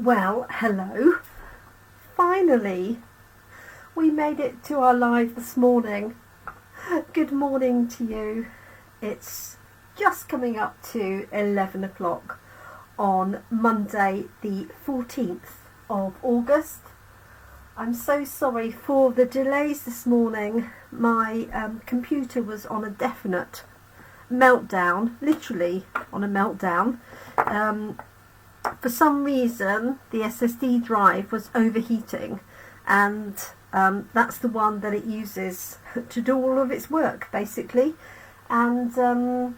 Well, hello. Finally, we made it to our live this morning. Good morning to you. It's just coming up to 11 o'clock on Monday the 14th of August. I'm so sorry for the delays this morning. My computer was on a definite meltdown, literally on a meltdown. For some reason the SSD drive was overheating, and that's the one that it uses to do all of its work basically, and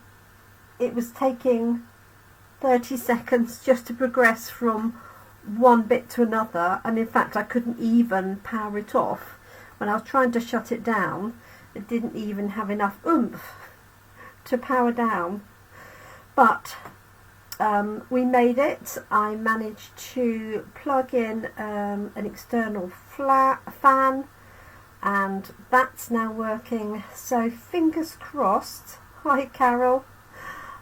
it was taking 30 seconds just to progress from one bit to another, and in fact I couldn't even power it off. When I was trying to shut it down, it didn't even have enough oomph to power down. But we made it. I managed to plug in an external fan, and that's now working, so fingers crossed. Hi Carol,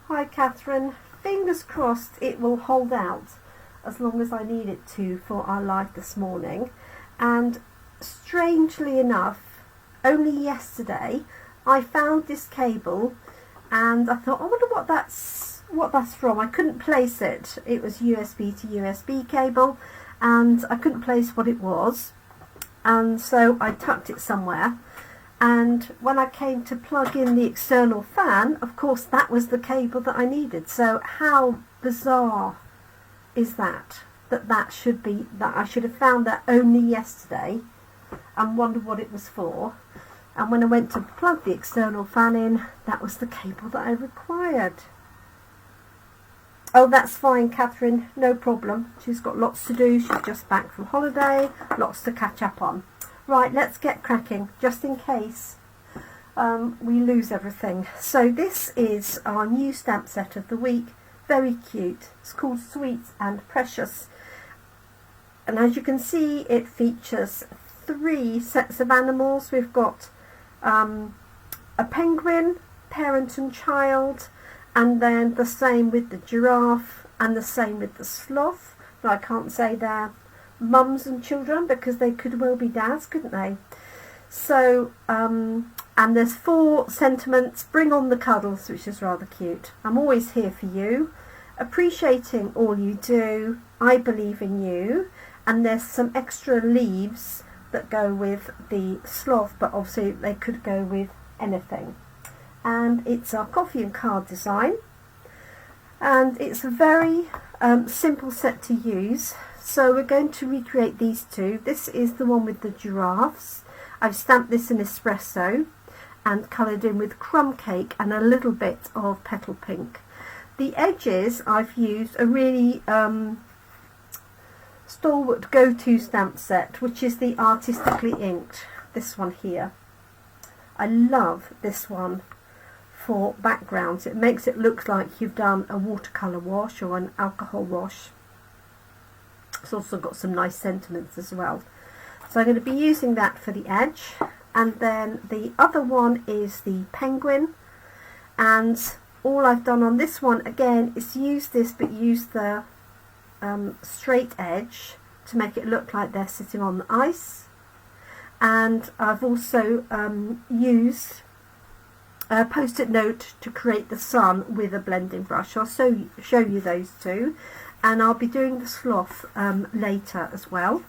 hi Catherine, fingers crossed it will hold out as long as I need it to for our live this morning. And strangely enough, only yesterday I found this cable and I thought, I wonder what that's from. I couldn't place it. It was USB to USB cable and I couldn't place what it was, and so I tucked it somewhere, and when I came to plug in the external fan, of course that was the cable that I needed. So how bizarre is that I should have found that only yesterday and wondered what it was for, and when I went to plug the external fan in, that was the cable that I required. Oh, that's fine, Catherine, no problem. She's got lots to do. She's just back from holiday, lots to catch up on. Right, let's get cracking, just in case we lose everything. So this is our new stamp set of the week. Very cute. It's called Sweet and Precious. And as you can see, it features 3 sets of animals. We've got a penguin, parent and child, and then the same with the giraffe and the same with the sloth. But I can't say they're mums and children because they could well be dads, couldn't they? So and there's 4 sentiments. Bring on the cuddles, which is rather cute. I'm always here for you, appreciating all you do, I believe in you. And there's some extra leaves that go with the sloth, but obviously they could go with anything. And it's our coffee and card design, and it's a very simple set to use. So we're going to recreate these 2. This is the one with the giraffes. I've stamped this in Espresso and coloured in with crumb cake and a little bit of petal pink. The edges I've used a really stalwart go-to stamp set, which is the artistically inked, this one here. I love this one for backgrounds. It makes it look like you've done a watercolour wash or an alcohol wash. It's also got some nice sentiments as well. So I'm going to be using that for the edge. And then the other one is the penguin, and all I've done on this one again is use this, but use the straight edge to make it look like they're sitting on the ice. And I've also used a post-it note to create the sun with a blending brush. I'll show you those 2, and I'll be doing the sloth later as well.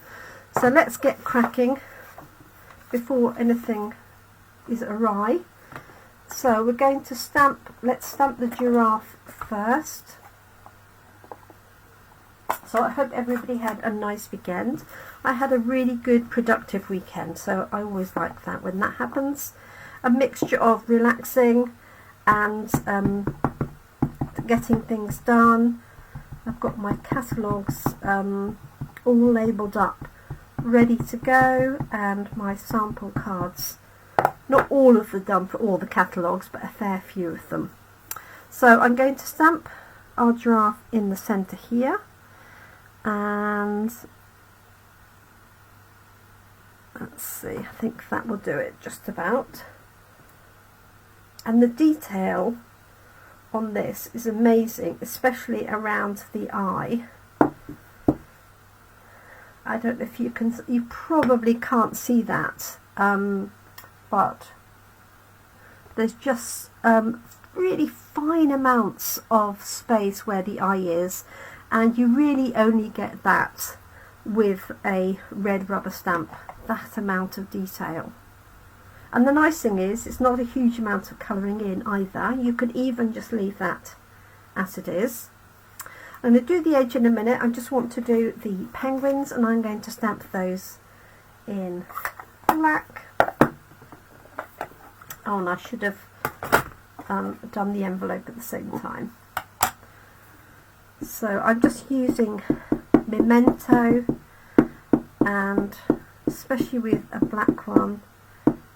So let's get cracking before anything is awry. So we're going to let's stamp the giraffe first. So I hope everybody had a nice weekend. I had a really good productive weekend, so I always like that when that happens. A mixture of relaxing and getting things done. I've got my catalogues all labelled up, ready to go, and my sample cards. Not all of them done for all the catalogues, but a fair few of them. So I'm going to stamp our giraffe in the centre here, and let's see, I think that will do it just about. And the detail on this is amazing, especially around the eye. I don't know if you can, you probably can't see that, but there's just really fine amounts of space where the eye is, and you really only get that with a red rubber stamp, that amount of detail. And the nice thing is it's not a huge amount of colouring in either. You could even just leave that as it is. I'm going to do the edge in a minute. I just want to do the penguins, and I'm going to stamp those in black. Oh, and I should have done the envelope at the same time. So I'm just using Memento, and especially with a black one,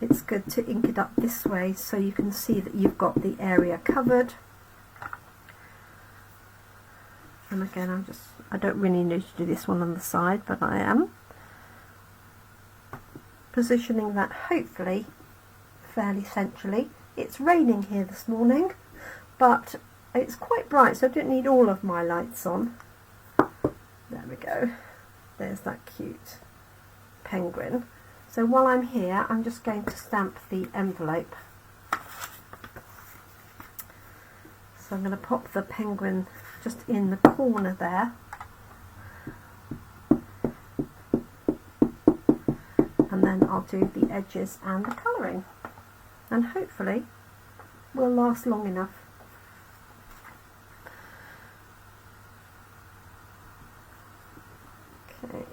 it's good to ink it up this way so you can see that you've got the area covered. And again, I don't really need to do this one on the side, but I am positioning that hopefully fairly centrally. It's raining here this morning, but it's quite bright, so I don't need all of my lights on. There we go. There's that cute penguin. So while I'm here, I'm just going to stamp the envelope. So I'm going to pop the penguin just in the corner there. And then I'll do the edges and the colouring. And hopefully will last long enough. Okay.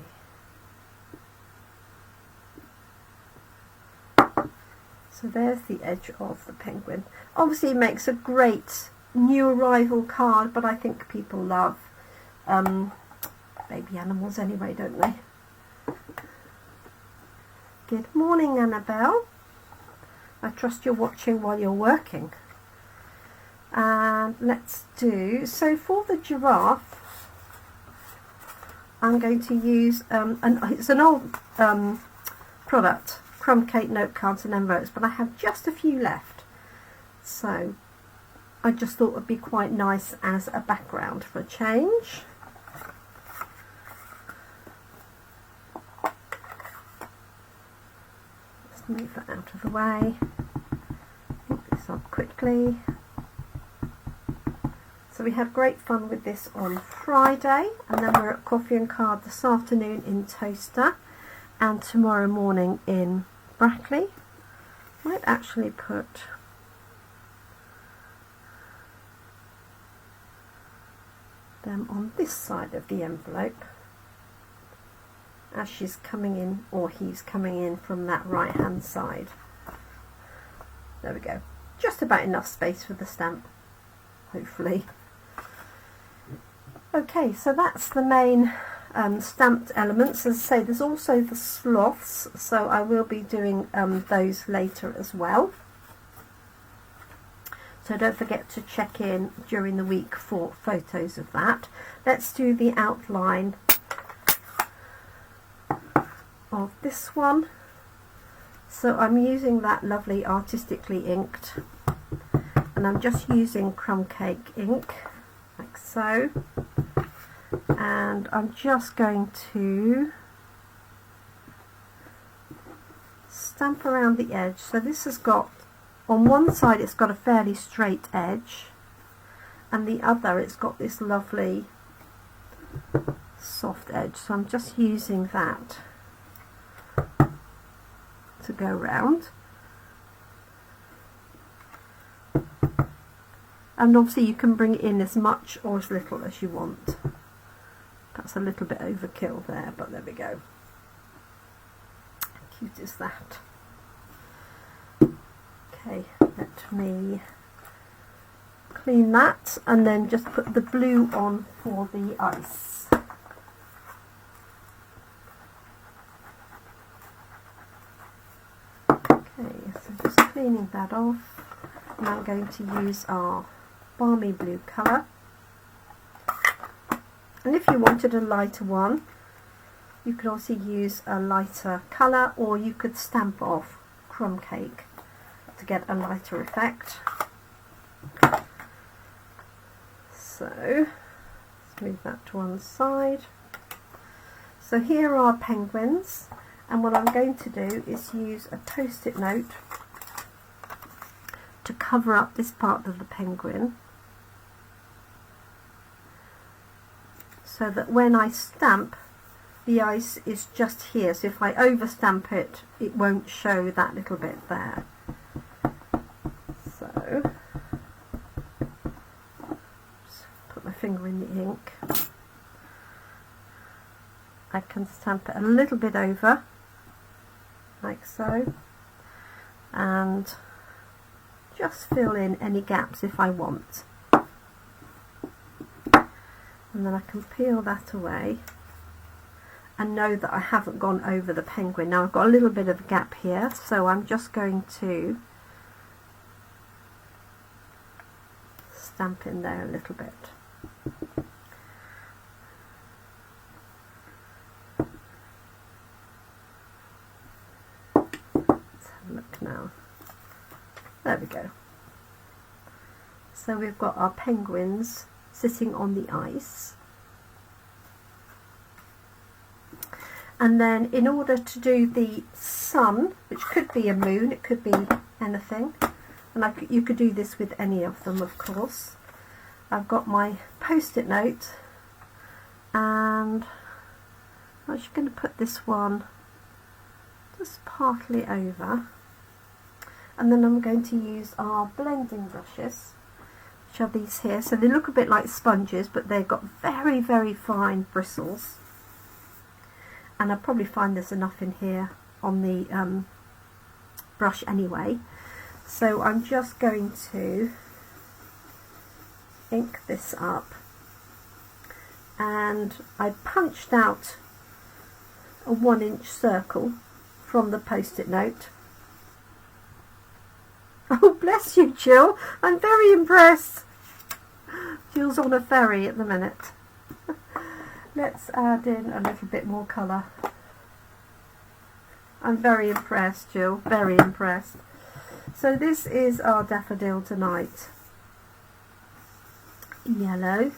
So there's the edge of the penguin. Obviously it makes a great new arrival card, but I think people love baby animals anyway, don't they? Good morning, Annabelle. I trust you're watching while you're working. And let's do, so for the giraffe, I'm going to use, it's an old product, Crumb Cake note cards and envelopes, but I have just a few left. So I just thought it would be quite nice as a background for a change. Just move that out of the way. Pick this up quickly. So we had great fun with this on Friday, and then we're at Coffee and Card this afternoon in Toaster, and tomorrow morning in Brackley. Might actually put them on this side of the envelope as she's coming in, or he's coming in from that right hand side. There we go. Just about enough space for the stamp, hopefully. Okay, so that's the main stamped elements. As I say, there's also the sloths, so I will be doing those later as well. So don't forget to check in during the week for photos of that. Let's do the outline of this one. So I'm using that lovely artistically inked, and I'm just using Crumb Cake ink, like so. And I'm just going to stamp around the edge. So this has got, on one side it's got a fairly straight edge, and the other it's got this lovely soft edge. So I'm just using that to go round. And obviously you can bring it in as much or as little as you want. That's a little bit overkill there, but there we go. How cute is that? Okay, let me clean that and then just put the blue on for the ice. Okay, so just cleaning that off, and I'm going to use our balmy blue colour. And if you wanted a lighter one, you could also use a lighter colour, or you could stamp off Crumb Cake to get a lighter effect. So let's move that to one side. So here are penguins, and what I'm going to do is use a post-it note to cover up this part of the penguin, so that when I stamp, the ice is just here. So if I overstamp it, it won't show that little bit there. So just put my finger in the ink. I can stamp it a little bit over, like so, and just fill in any gaps if I want. And then I can peel that away and know that I haven't gone over the penguin. Now I've got a little bit of a gap here, so I'm just going to stamp in there a little bit. Let's have a look now. There we go. So we've got our penguins sitting on the ice. And then in order to do the sun, which could be a moon, it could be anything, and you could do this with any of them, of course. I've got my post-it note, and I'm just going to put this one just partly over, and then I'm going to use our blending brushes, which are these here. So they look a bit like sponges, but they've got very, very fine bristles. And I'll probably find there's enough in here on the brush anyway. So I'm just going to ink this up, and I punched out a 1-inch circle from the post-it note. Oh, bless you, Jill. I'm very impressed. Jill's on a ferry at the minute. Let's add in a little bit more colour. I'm very impressed, Jill, very impressed. So this is our Daffodil tonight. Yellow.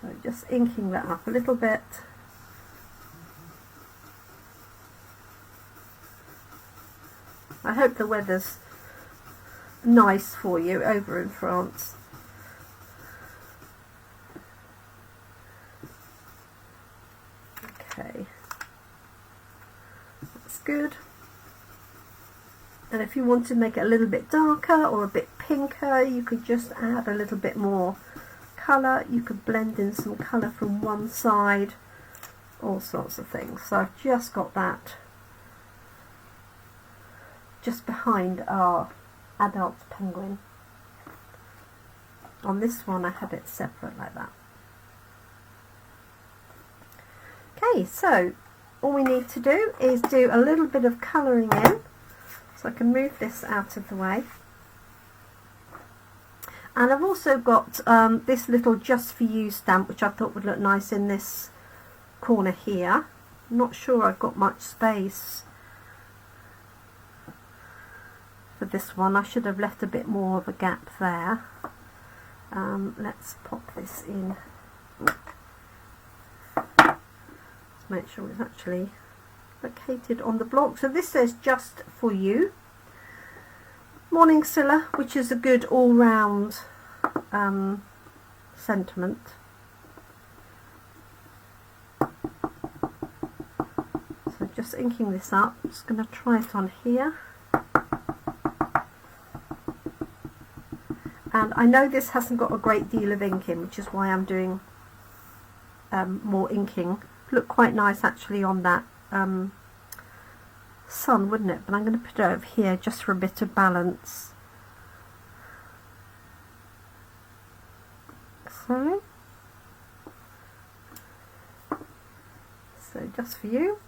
So just inking that up a little bit. I hope the weather's nice for you over in France. Okay, that's good. And if you want to make it a little bit darker or a bit pinker, you could just add a little bit more colour. You could blend in some colour from one side, all sorts of things. So I've just got that just behind our adult penguin. On this one I had it separate like that. Okay, so all we need to do is do a little bit of colouring in. So I can move this out of the way. And I've also got this little Just For You stamp, which I thought would look nice in this corner here. I'm not sure I've got much space for this one. I should have left a bit more of a gap there. Let's pop this in. Make sure it's actually located on the block. So this says Just For You. Morning Scylla, which is a good all-round sentiment. So just inking this up. I'm just going to try it on here. And I know this hasn't got a great deal of ink in, which is why I'm doing more inking. Look quite nice actually on that sun, wouldn't it? But I'm going to put it over here just for a bit of balance. So Just For You.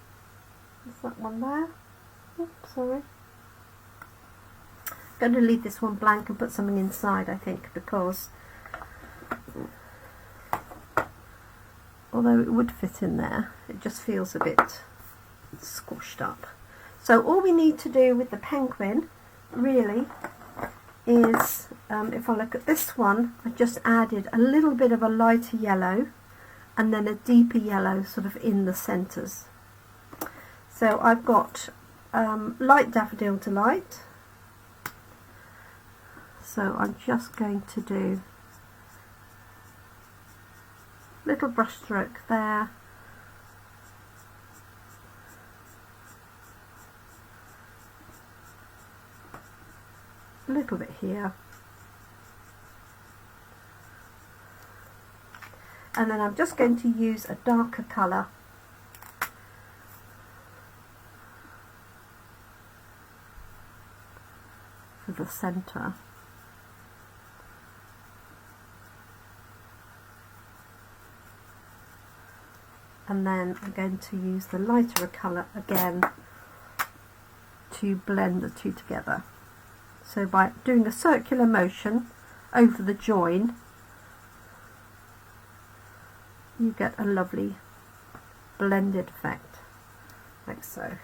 There's that one there. Oops, sorry. I'm going to leave this one blank and put something inside, I think, because although it would fit in there, it just feels a bit squashed up. So all we need to do with the penguin really is if I look at this one, I just added a little bit of a lighter yellow and then a deeper yellow sort of in the centres. So I've got light Daffodil Delight. So I'm just going to do a little brush stroke there. A little bit here. And then I'm just going to use a darker colour for the centre. And then I'm going to use the lighter colour again to blend the two together. So by doing a circular motion over the join, you get a lovely blended effect, like so.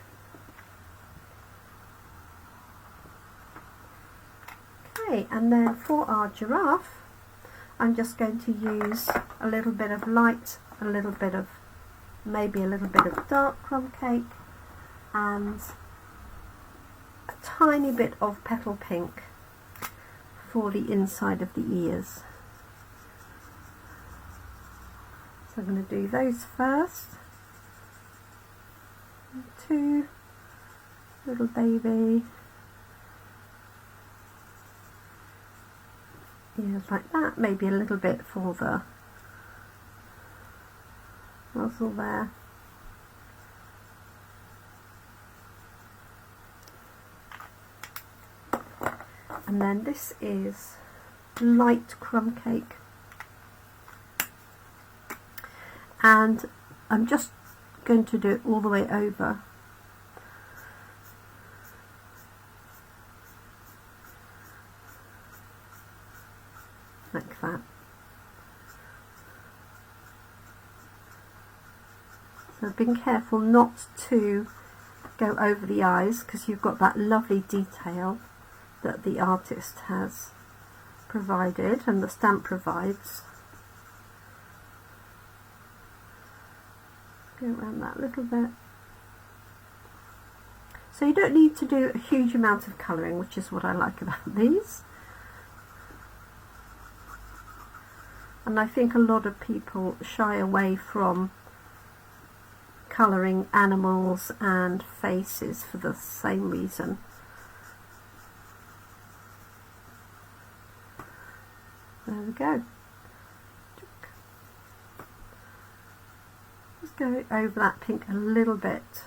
Okay, and then for our giraffe, I'm just going to use a little bit of light, a little bit of, maybe a little bit of dark crumb cake, and a tiny bit of petal pink for the inside of the ears. So I'm going to do those first. Two, little baby ears like that, maybe a little bit for the muzzle there. And then this is light crumb cake. And I'm just going to do it all the way over. Like that. So being careful not to go over the eyes, because you've got that lovely detail that the artist has provided and the stamp provides. Go around that a little bit. So you don't need to do a huge amount of colouring, which is what I like about these. And I think a lot of people shy away from colouring animals and faces for the same reason. There we go. Just go over that pink a little bit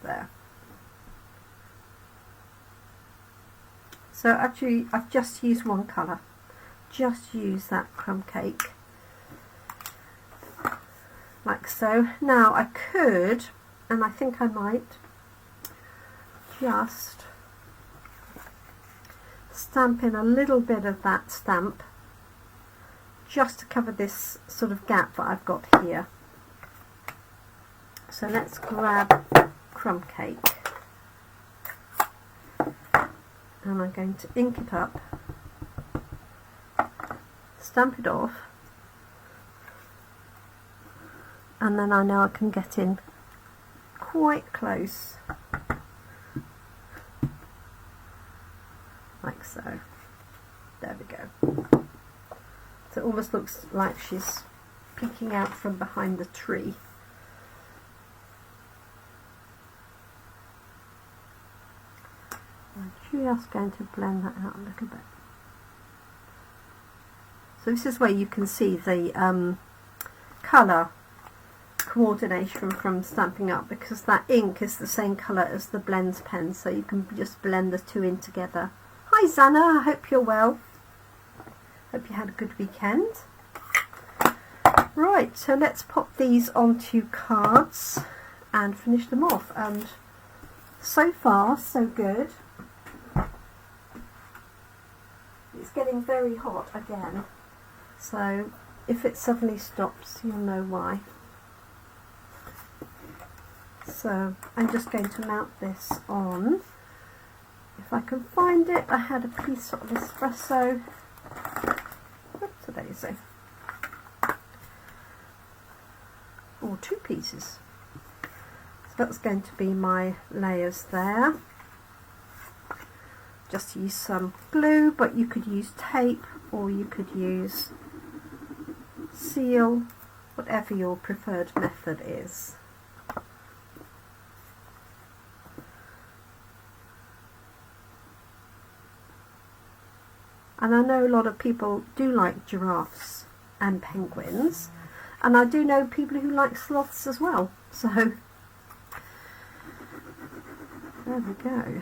there. So actually I've just used one colour, just use that crumb cake like so. Now I could, and I think I might, just stamp in a little bit of that stamp just to cover this sort of gap that I've got here. So let's grab crumb cake and I'm going to ink it up, stamp it off, and then I know I can get in quite close like so. There we go. So it almost looks like she's peeking out from behind the tree. I'm just going to blend that out a little bit. So this is where you can see the colour coordination from Stampin' Up, because that ink is the same colour as the blends pen, so you can just blend the two in together. Hi Zana, I hope you're well. Hope you had a good weekend. Right, so let's pop these onto cards and finish them off. And so far, so good. It's getting very hot again, so if it suddenly stops, you'll know why. So I'm just going to mount this on. if I can find it, I had a piece of espresso. Oops, a daisy. Or 2 pieces. So that's going to be my layers there. Just use some glue, but you could use tape or you could use seal, whatever your preferred method is. And I know a lot of people do like giraffes and penguins, and I do know people who like sloths as well, so there we go.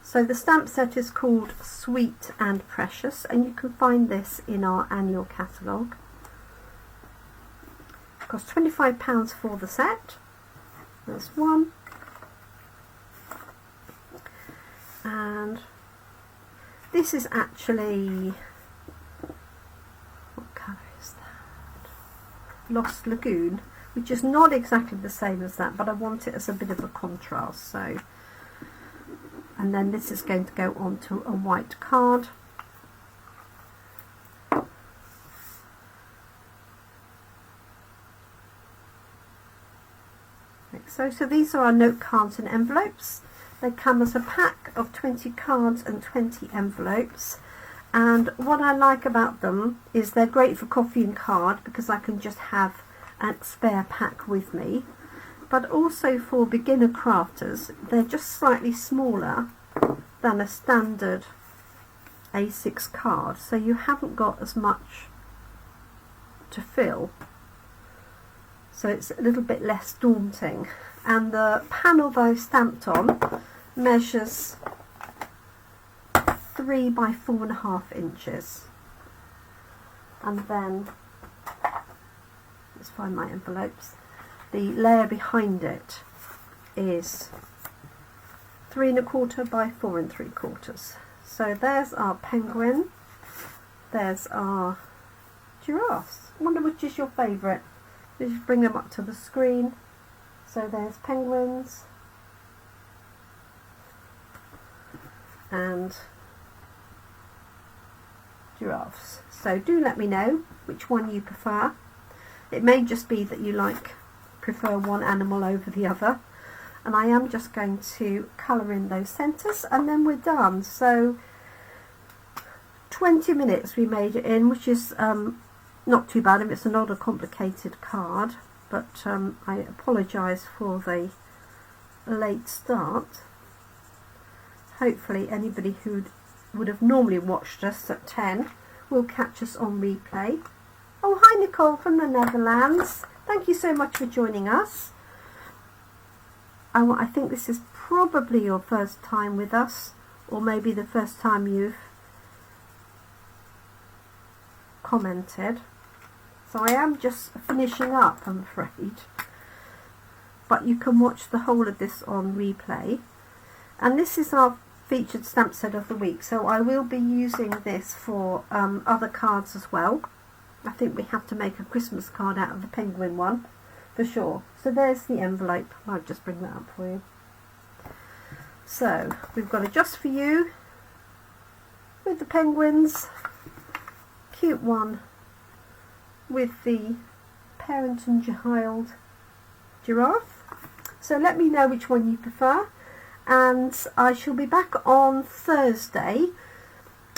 So the stamp set is called Sweet and Precious, and you can find this in our annual catalogue. It costs £25 for the set. There's one. And this is actually, what colour is that? Lost Lagoon, which is not exactly the same as that, but I want it as a bit of a contrast. So, and then this is going to go onto a white card. Like so these are our note cards and envelopes. They come as a pack of 20 cards and 20 envelopes, and what I like about them is they're great for coffee and card because I can just have a spare pack with me, but also for beginner crafters they're just slightly smaller than a standard A6 card, so you haven't got as much to fill, so it's a little bit less daunting. And the panel that I've stamped on measures 3 by 4.5 inches, and then let's find my envelopes. The layer behind it is 3 1/4 by 4 3/4. So there's our penguin, there's our giraffes. I wonder which is your favourite. Just bring them up to the screen. So there's penguins and giraffes. So do let me know which one you prefer. It may just be that you prefer one animal over the other, and I am just going to colour in those centres and then we're done. So 20 minutes we made it in, which is not too bad if it's not a complicated card, but I apologise for the late start. Hopefully anybody who would have normally watched us at 10 will catch us on replay. Oh, hi Nicole from the Netherlands. Thank you so much for joining us. I think this is probably your first time with us, or maybe the first time you've commented. So I am just finishing up, I'm afraid. But you can watch the whole of this on replay. And this is our featured stamp set of the week, so I will be using this for other cards as well. I think we have to make a Christmas card out of the penguin one for sure. So there's the envelope. I'll just bring that up for you. So we've got a Just For You with the penguins, cute one with the parent and child giraffe. So let me know which one you prefer, and I shall be back on Thursday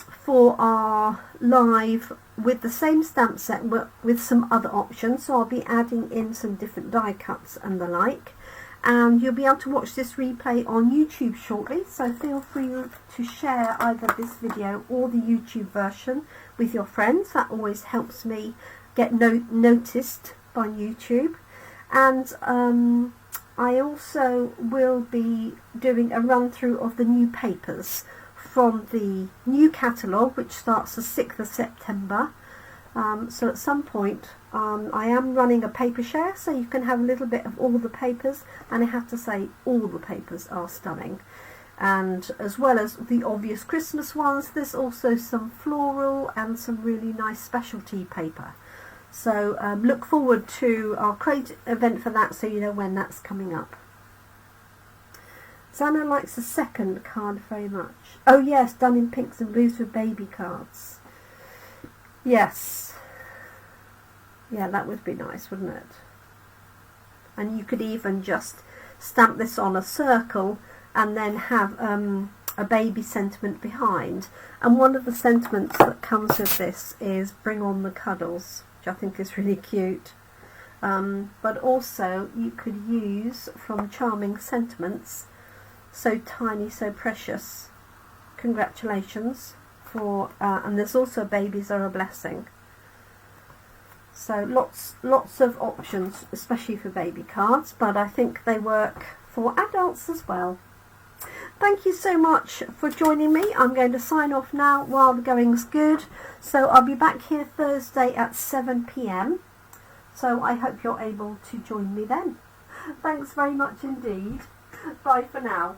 for our live with the same stamp set with some other options. So I'll be adding in some different die cuts and the like, and you'll be able to watch this replay on YouTube shortly, so feel free to share either this video or the YouTube version with your friends. That always helps me get noticed by YouTube. And I also will be doing a run through of the new papers from the new catalogue, which starts the 6th of September. So at some point I am running a paper share, so you can have a little bit of all the papers, and I have to say all the papers are stunning. And as well as the obvious Christmas ones, there's also some floral and some really nice specialty paper. So look forward to our Crate event for that, so you know when that's coming up. Zana likes the second card very much. Oh yes, done in pinks and blues with baby cards. Yes. Yeah, that would be nice, wouldn't it? And you could even just stamp this on a circle and then have a baby sentiment behind. And one of the sentiments that comes with this is bring on the cuddles, which I think is really cute. But also you could use from Charming Sentiments, so tiny, so precious. Congratulations for, and there's also babies are a blessing. So lots of options, especially for baby cards, but I think they work for adults as well. Thank you so much for joining me. I'm going to sign off now while the going's good. So I'll be back here Thursday at 7 p.m. So I hope you're able to join me then. Thanks very much indeed. Bye for now.